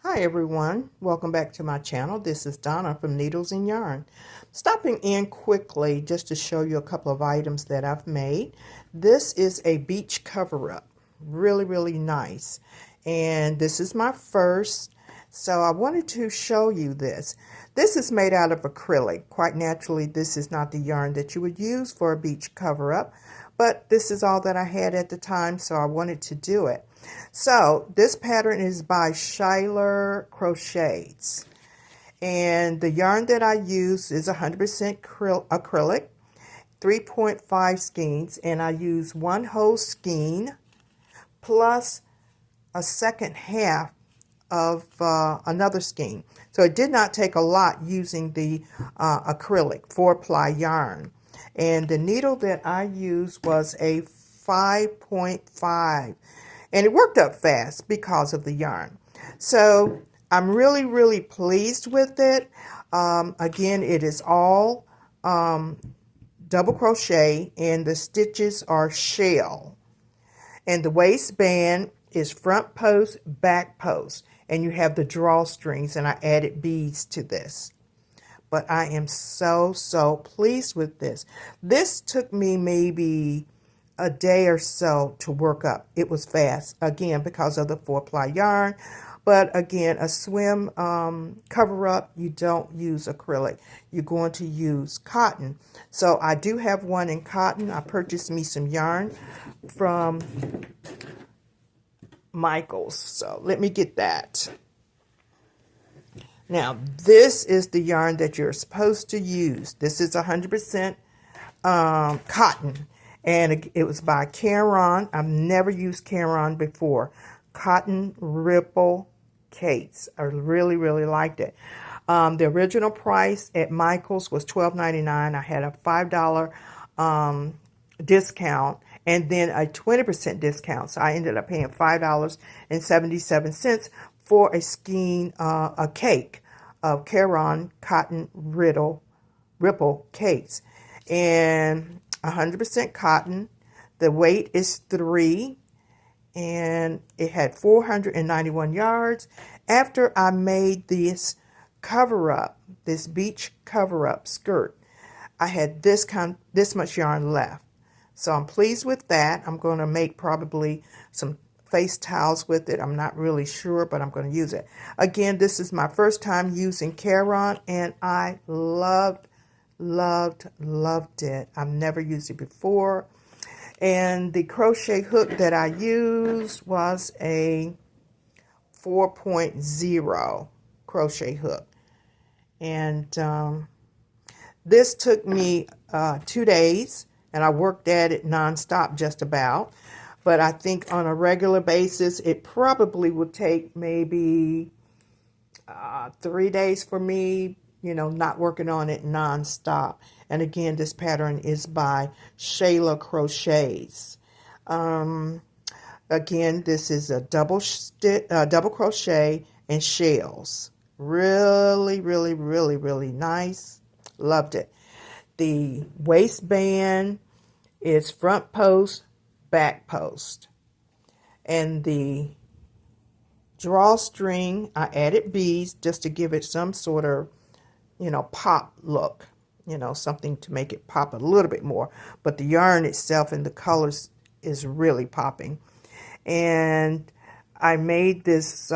Hi everyone, welcome back to my channel. This is Donna from Needles and Yarn. Stopping in quickly just to show you a couple of items that I've made. This is a beach cover-up, really nice, and this is my first, so I wanted to show you this. This is made out of acrylic. Quite naturally, this is not the yarn that you would use for a beach cover-up, but this is all that I had at the time, so I wanted to do it. So this pattern is by Shyler Crochets, and the yarn that I use is 100% acrylic, 3.5 skeins, and I use one whole skein plus a second half of another skein. So it did not take a lot using the acrylic 4-ply yarn, and the needle that I used was a 5.5. And it worked up fast because of the yarn. So I'm really pleased with it. Again, it is all double crochet and the stitches are shell. And the waistband is front post, back post. And you have the drawstrings, and I added beads to this. But I am so pleased with this. This took me maybe a day or so to work up. It was fast, again, because of the 4-ply yarn. But again, a swim cover-up, you don't use acrylic. You're going to use cotton. So I do have one in cotton. I purchased me some yarn from Michael's. So let me get that. Now, this is the yarn that you're supposed to use. This is 100% cotton. And it was by Carron. I've never used Carron before. Carron Ripple Cakes. I really liked it. The original price at Michael's was $12.99. I had a $5 discount and then a 20% discount. So I ended up paying $5.77 for a skein, a cake of Carron Cotton Ripple Cakes. And 100% cotton. The weight is 3, and it had 491 yards. After I made this cover-up, this beach cover-up skirt, I had this much yarn left. So I'm pleased with that. I'm going to make probably some face towels with it. I'm not really sure, but I'm going to use it. Again, this is my first time using Carron, and I loved it. I've never used it before. And the crochet hook that I used was a 4.0 crochet hook. And this took me 2 days, and I worked at it nonstop just about. But I think on a regular basis, it probably would take maybe 3 days for me, you know, not working on it nonstop. And again, this pattern is by Shyler Crochets. Again, this is a double crochet and shells. Really nice. Loved it. The waistband is front post, back post. And the drawstring, I added beads just to give it some sort of, you know, pop look, you know, something to make it pop a little bit more. But the yarn itself and the colors is really popping. And I made this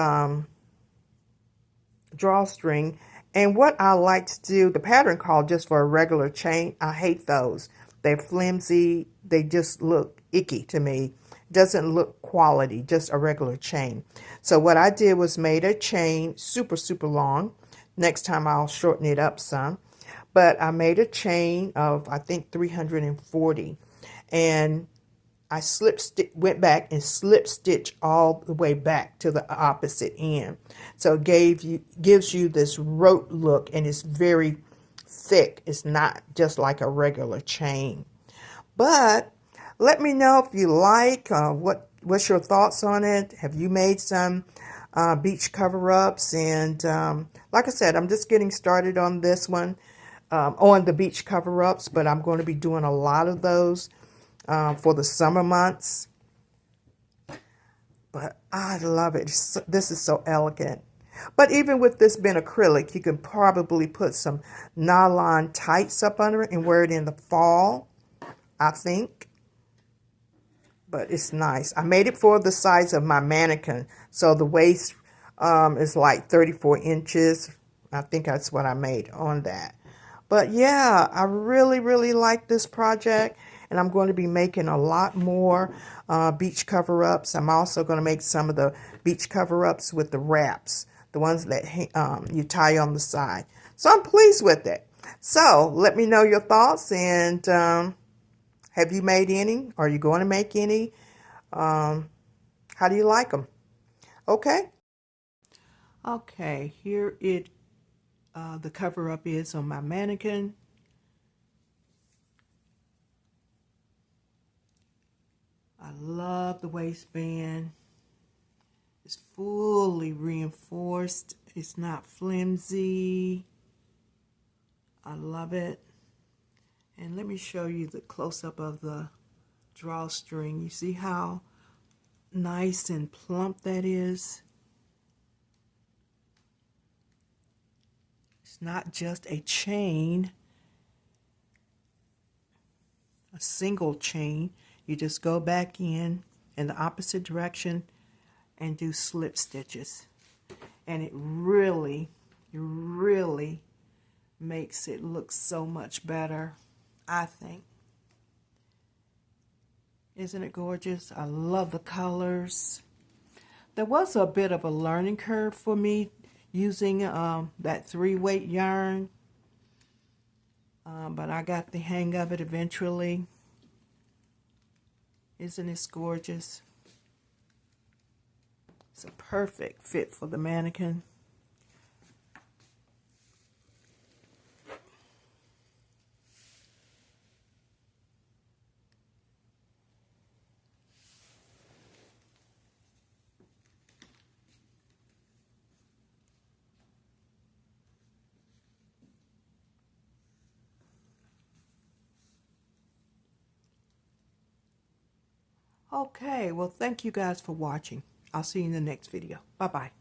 drawstring. And what I like to do, the pattern called just for a regular chain, I hate those. They're flimsy. They just look icky to me. Doesn't look quality, just a regular chain. So what I did was made a chain super long. Next time I'll shorten it up some. But I made a chain of, I think, 340. And I went back and slip stitch all the way back to the opposite end. So it gives you this rope look, and it's very thick. It's not just like a regular chain. But let me know if you like, what's your thoughts on it. Have you made some beach cover-ups? And like I said, I'm just getting started on this one, on the beach cover-ups, but I'm going to be doing a lot of those for the summer months. But I love it. This is so elegant. But even with this being acrylic, you can probably put some nylon tights up under it and wear it in the fall, I think. But it's nice. I made it for the size of my mannequin. So the waist is like 34 inches. I think that's what I made on that. But yeah, I really, really like this project. And I'm going to be making a lot more beach cover-ups. I'm also going to make some of the beach cover-ups with the wraps. The ones that you tie on the side. So I'm pleased with it. So let me know your thoughts, and have you made any? Are you going to make any? How do you like them? Okay. Okay, here the cover-up is on my mannequin. I love the waistband. It's fully reinforced. It's not flimsy. I love it. And let me show you the close-up of the drawstring. You see how nice and plump that is? It's not just a chain, a single chain. You just go back in the opposite direction and do slip stitches. And it really makes it look so much better, I think. Isn't it gorgeous? I love the colors. There was a bit of a learning curve for me using that 3-weight yarn, but I got the hang of it eventually. Isn't this gorgeous? It's a perfect fit for the mannequin. Okay, well, thank you guys for watching. I'll see you in the next video. Bye-bye.